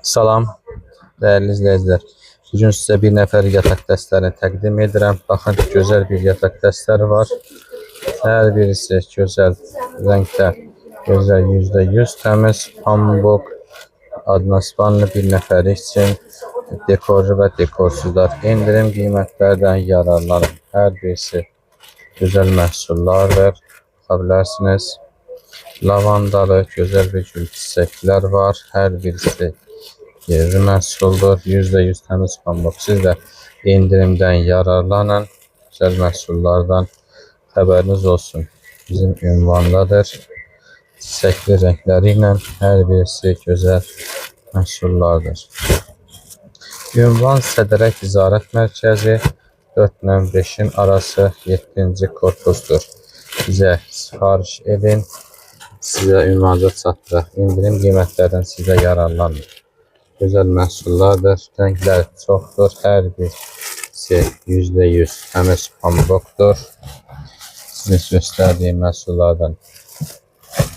Salam, değerli izleyiciler. Bugün size bir nəfər yataq dəstlərini təqdim edirəm. Baxın, gözəl bir yataq dəstləri var. Hər birisi gözəl rəngdə, gözəl %100 təmiz pambıq, adnospanlı bir nəfəri üçün dekorlu və dekorsuzlar endirim qiymətlərdən yararlanın. Hər birisi gözəl məhsullardır. Baxa bilərsiniz. Lavandalı gözəl bir gül çiçəklər var. Hər birisi yerli məhsuldur. %100 təmiz pambıq. Siz də endirimdən yararlanın. Gözəl məhsullardan xəbəriniz olsun. Bizim ünvandadır. Çiçəkli rəngləri ilə hər birisi gözəl məhsullardır. Ünvan Sədərək Ticarət Mərkəzi 4-5-in arası 7-ci korpusdur. Bizə sifariş edin. Sizə ünvanca çatdıraq. İndirim qiymətlərdən sizə yararlanın. Gözəl məhsullardır. Rənglər çoxdur. Hər birisi %100 təmiz pambıqdır. Sizə göstərdiyim məhsullardan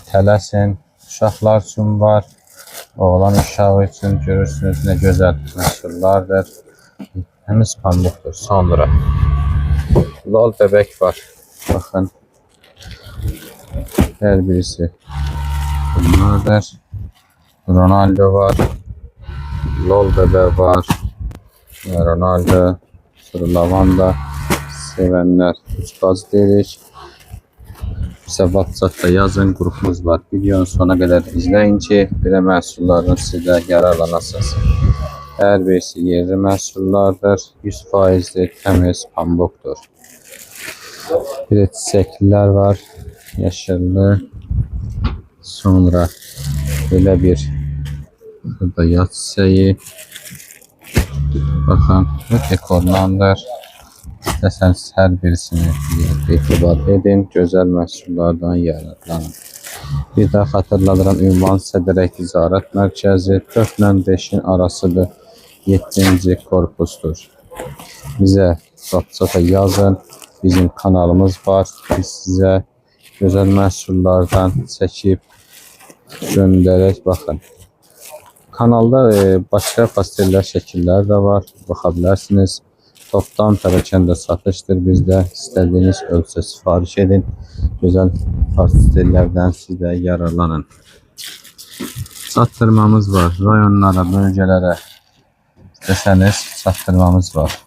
tələsin. Uşaqlar üçün var. Oğlan uşağı üçün görürsünüz nə gözəl məhsullardır. Təmiz pambıqdır. Sonra lol bəbək var. Baxın. Hər birisi bunlardır. Ronaldo var. Lol bəbək var. Ronaldo. Sonra lavanda. Sevənlər ucbaz deyirik. Bizə WhatsAppda yazın. Qrupumuz var. Videonun sona qədər izləyin ki, belə məhsullardan siz də yararlanasınız. Hər birisi yerli məhsullardır. 100%'dir. Təmiz pambıqdır. Bir də çiçəklilər var. Yaşıllı. Sonra belə bir burada yaz çiçəyi. Baxın, bu dekorlandır. İstəsəniz hər birisini etibar edin. Gözəl məhsullardan yararlanın. Bir daha xatırladıram, ünvan Sədərək Ticarət Mərkəzi 4-5-in arasıdır. 7-ci korpusdur. Bizə WhatsApp'a yazın. Bizim kanalımız var. Biz sizə gözəl məhsullardan çəkib göndərək. Baxın. Kanalda başqa pastellər şəkillər də var. Baxa bilərsiniz. Topdan pərakəndə satışdır bizdə. İstədiyiniz ölçüdə sifariş edin. Gözəl pastellərdən siz də yararlanın. Çatdırmamız var. Rayonlara, bölgələrə desəniz çatdırmamız var.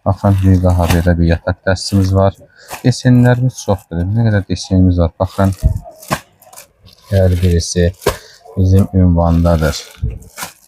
Baxın, bir daha belə bir yataq dəstimiz var. Desenlərimiz çoxdur. Nə qədər desenimiz var. Baxın. Hər birisi bizim ünvandadır.